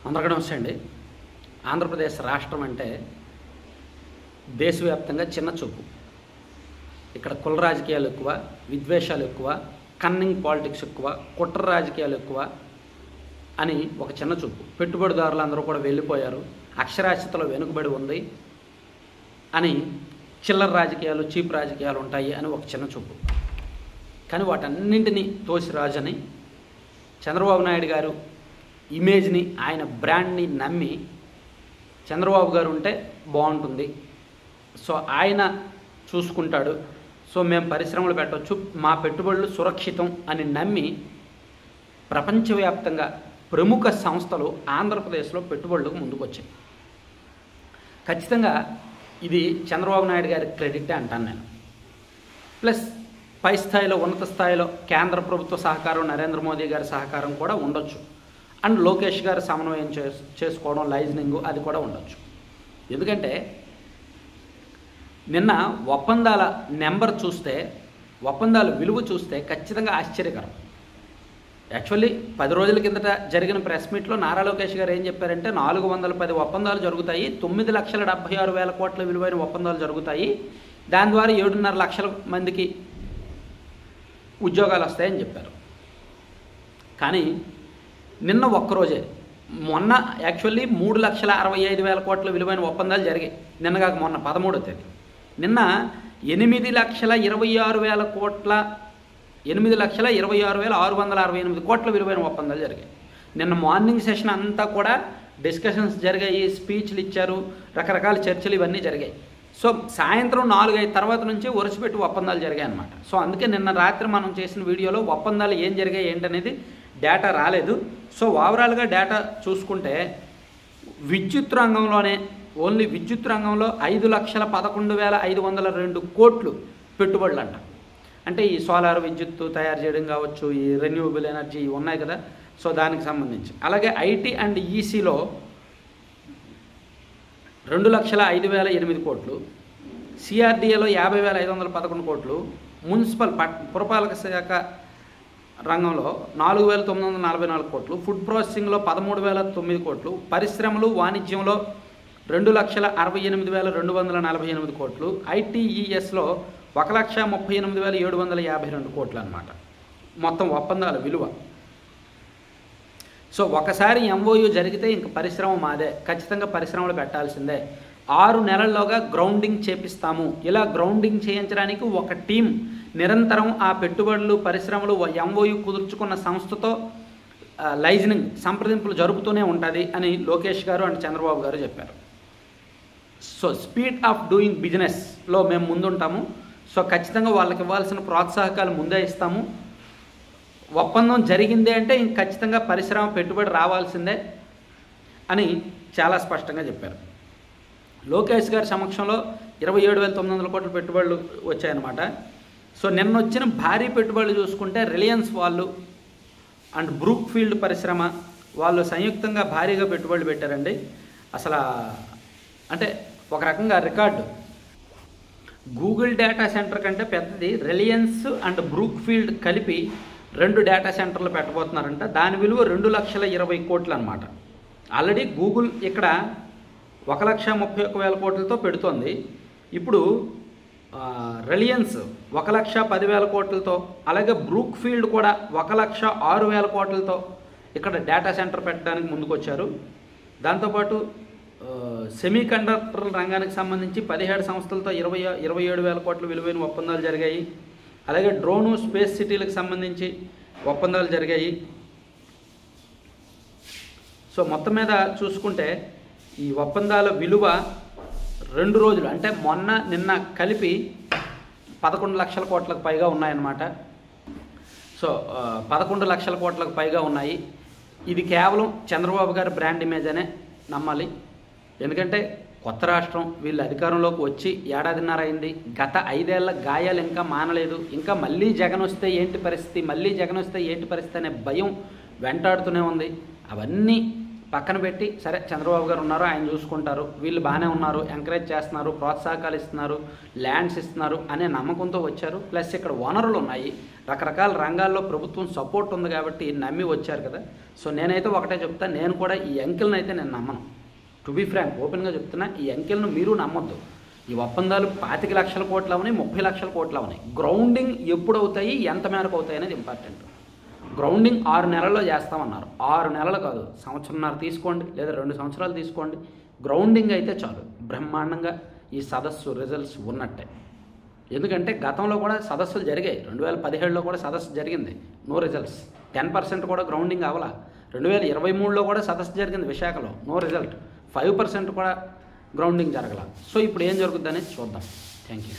అందరికీ నమస్తే అండి. ఆంధ్రప్రదేశ్ రాష్ట్రం అంటే దేశవ్యాప్తంగా చిన్న చూపు. ఇక్కడ కుల రాజకీయాలు ఎక్కువ, విద్వేషాలు ఎక్కువ, కన్నింగ్ పాలిటిక్స్ ఎక్కువ, కుట్ర రాజకీయాలు ఎక్కువ అని ఒక చిన్న చూపు. పెట్టుబడిదారులు అందరూ కూడా వెళ్ళిపోయారు, అక్షరాస్యతలో వెనుకబడి ఉంది అని, చిల్లర రాజకీయాలు, చీప్ రాజకీయాలు ఉంటాయి అని ఒక చిన్న చూపు. కానీ వాటన్నింటినీ తోసిరాజని చంద్రబాబు నాయుడు గారు ఇమేజ్ని, ఆయన బ్రాండ్ని నమ్మి చంద్రబాబు గారు ఉంటే బాగుంటుంది, సో ఆయన చూసుకుంటాడు, సో మేము పరిశ్రమలు పెట్టవచ్చు, మా పెట్టుబడులు సురక్షితం అని నమ్మి ప్రపంచవ్యాప్తంగా ప్రముఖ సంస్థలు ఆంధ్రప్రదేశ్లో పెట్టుబడులకు ముందుకొచ్చాయి. ఖచ్చితంగా ఇది చంద్రబాబు నాయుడు గారి క్రెడిటే అంటాను నేను. ప్లస్ పై స్థాయిలో, ఉన్నత స్థాయిలో కేంద్ర ప్రభుత్వ సహకారం, నరేంద్ర మోదీ గారి సహకారం కూడా ఉండొచ్చు. అండ్ లోకేష్ గారు సమన్వయం చేసుకోవడం, లైజనింగ్ అది కూడా ఉండొచ్చు. ఎందుకంటే నిన్న ఒప్పందాల నెంబర్ చూస్తే, ఒప్పందాల విలువ చూస్తే ఖచ్చితంగా ఆశ్చర్యకరం. యాక్చువల్లీ 10 రోజుల కిందట జరిగిన ప్రెస్ మీట్లో నారా లోకేష్ గారు ఏం చెప్పారంటే 410 ఒప్పందాలు జరుగుతాయి, 9,76,000 కోట్ల విలువైన ఒప్పందాలు జరుగుతాయి, దాని ద్వారా 7.5 లక్షల మందికి ఉద్యోగాలు వస్తాయని చెప్పారు. కానీ నిన్న ఒక్కరోజే, మొన్న యాక్చువల్లీ 3,65,000 కోట్ల విలువైన ఒప్పందాలు జరిగాయి. నిన్న కాక మొన్న 13వ తేదీ. నిన్న 8,26,000 కోట్ల 8,26,668 కోట్ల విలువైన ఒప్పందాలు జరిగాయి. నిన్న మార్నింగ్ సెషన్ అంతా కూడా డిస్కషన్స్ జరిగాయి, స్పీచ్లు ఇచ్చారు, రకరకాల చర్చలు ఇవన్నీ జరిగాయి. సో సాయంత్రం 4-5 తర్వాత నుంచి వరుసపెట్టి ఒప్పందాలు జరిగాయి అన్నమాట. సో అందుకే నిన్న రాత్రి మనం చేసిన వీడియోలో ఒప్పందాలు ఏం జరిగాయి ఏంటనేది డేటా రాలేదు. సో ఓవరాల్గా డేటా చూసుకుంటే విద్యుత్ రంగంలోనే, ఓన్లీ విద్యుత్ రంగంలో 5,11,502 కోట్లు పెట్టుబడులు అంట. అంటే ఈ సోలార్ విద్యుత్తు తయారు చేయడం కావచ్చు, ఈ రెన్యూవబుల్ ఎనర్జీ ఉన్నాయి కదా, సో దానికి సంబంధించి. అలాగే ఐటీ అండ్ ఈసీలో 2,05,008 కోట్లు, సిఆర్డీఏలో 50,511 కోట్లు, మున్సిపల్ పురపాలక శాఖ రంగంలో 4,944 కోట్లు, ఫుడ్ ప్రాసెసింగ్లో 13,009 కోట్లు, పరిశ్రమలు వాణిజ్యంలో 2,68,248 కోట్లు, ఐటీఈఎస్లో 1,38,752 కోట్లు అన్నమాట మొత్తం ఒప్పందాల విలువ. సో ఒకసారి ఎంఓయూ జరిగితే ఇంక పరిశ్రమ మాదే, ఖచ్చితంగా పరిశ్రమలు పెట్టాల్సిందే. 6 నెలల్లోగా గ్రౌండింగ్ చేపిస్తాము. ఇలా గ్రౌండింగ్ చేయించడానికి ఒక టీం నిరంతరం ఆ పెట్టుబడులు, పరిశ్రమలు, ఎంఓయూ కుదుర్చుకున్న సంస్థతో లైజనింగ్ సంప్రదింపులు జరుపుతూనే ఉంటుంది అని లోకేష్ గారు అండ్ చంద్రబాబు గారు చెప్పారు. సో స్పీడ్ ఆఫ్ డూయింగ్ బిజినెస్లో మేము ముందుంటాము, సో ఖచ్చితంగా వాళ్ళకి ఇవ్వాల్సిన ప్రోత్సాహకాలు ముందే ఇస్తాము. ఒప్పందం జరిగిందే అంటే ఇంక ఖచ్చితంగా పరిశ్రమ పెట్టుబడి రావాల్సిందే అని చాలా స్పష్టంగా చెప్పారు. లోకేష్ గారి సమక్షంలో 27,900 కోట్ల పెట్టుబడులు వచ్చాయన్నమాట. సో నిన్న వచ్చిన భారీ పెట్టుబడులు చూసుకుంటే రిలయన్స్ వాళ్ళు అండ్ బ్రూక్ ఫీల్డ్ పరిశ్రమ వాళ్ళు సంయుక్తంగా భారీగా పెట్టుబడులు పెట్టారండి. అసలు అంటే ఒక రకంగా రికార్డు. గూగుల్ డేటా సెంటర్ కంటే పెద్దది రిలయన్స్ అండ్ బ్రూక్ ఫీల్డ్ కలిపి 2 డేటా సెంటర్లు పెట్టబోతున్నారంట. దాని విలువ 2,20,000 కోట్లు అనమాట. ఆల్రెడీ గూగుల్ ఇక్కడ 1,31,000 కోట్లతో పెడుతోంది. ఇప్పుడు రిలయన్స్ 1,10,000 కోట్లతో, అలాగే బ్రూక్ ఫీల్డ్ కూడా 1,06,000 కోట్లతో ఇక్కడ డేటా సెంటర్ పెట్టడానికి ముందుకొచ్చారు. దాంతోపాటు సెమీ కండక్టర్ రంగానికి సంబంధించి 17 సంస్థలతో 27,000 కోట్ల విలువైన ఒప్పందాలు జరిగాయి. అలాగే డ్రోను, స్పేస్ సిటీలకు సంబంధించి ఒప్పందాలు జరిగాయి. సో మొత్తం మీద చూసుకుంటే ఈ ఒప్పందాల విలువ 2 రోజులు అంటే మొన్న నిన్న కలిపి 11 లక్షల కోట్లకు పైగా ఉన్నాయన్నమాట. సో 11 లక్షల కోట్లకు పైగా ఉన్నాయి. ఇది కేవలం చంద్రబాబు గారి బ్రాండ్ ఇమేజ్ అనే నమ్మాలి. ఎందుకంటే కొత్త రాష్ట్రం, వీళ్ళు అధికారంలోకి వచ్చి 1.5 ఏళ్ల అయింది. గత 5 ఏళ్ల గాయాలు ఇంకా మానలేదు. ఇంకా మళ్ళీ జగన్ వస్తే ఏంటి పరిస్థితి, మళ్ళీ జగన్ వస్తే ఏంటి పరిస్థితి అనే భయం వెంటాడుతూనే ఉంది. అవన్నీ పక్కన పెట్టి, సరే చంద్రబాబు గారు ఉన్నారు, ఆయన చూసుకుంటారు, వీళ్ళు బాగానే ఉన్నారు, ఎంకరేజ్ చేస్తున్నారు, ప్రోత్సాహకాలు ఇస్తున్నారు, ల్యాండ్స్ ఇస్తున్నారు అనే నమ్మకంతో వచ్చారు. ప్లస్ ఇక్కడ వనరులు ఉన్నాయి, రకరకాల రంగాల్లో ప్రభుత్వం సపోర్ట్ ఉంది కాబట్టి నమ్మి వచ్చారు కదా. సో నేనైతే ఒకటే చెప్తాను, నేను కూడా ఈ అంకెల్ని అయితే నేను నమ్మను. టు బీ ఫ్రాంక్, ఓపెన్గా చెప్తున్నా, ఈ అంకెల్ను మీరు నమ్మొద్దు. ఈ ఒప్పందాలు 25 లక్షల కోట్లు అవునాయి, 30 లక్షల కోట్లు అవునాయి. గ్రౌండింగ్ ఎప్పుడు అవుతాయి, ఎంత మేరకు అవుతాయి అనేది ఇంపార్టెంట్. గ్రౌండింగ్ 6 నెలల్లో చేస్తామన్నారు. 6 నెలలు కాదు, సంవత్సరంన్నర తీసుకోండి, లేదా 2 సంవత్సరాలు తీసుకోండి. గ్రౌండింగ్ అయితే చాలు, బ్రహ్మాండంగా ఈ సదస్సు రిజల్ట్స్ ఉన్నట్టే. ఎందుకంటే గతంలో కూడా సదస్సులు జరిగాయి. 2017లో కూడా సదస్సు జరిగింది, నో రిజల్ట్స్. 10% కూడా గ్రౌండింగ్ అవ్వాల. 2023లో కూడా సదస్సు జరిగింది విశాఖలో, నో రిజల్ట్. 5% కూడా గ్రౌండింగ్ జరగల. సో ఇప్పుడు ఏం జరుగుద్ది అనేది చూద్దాం. Thank you.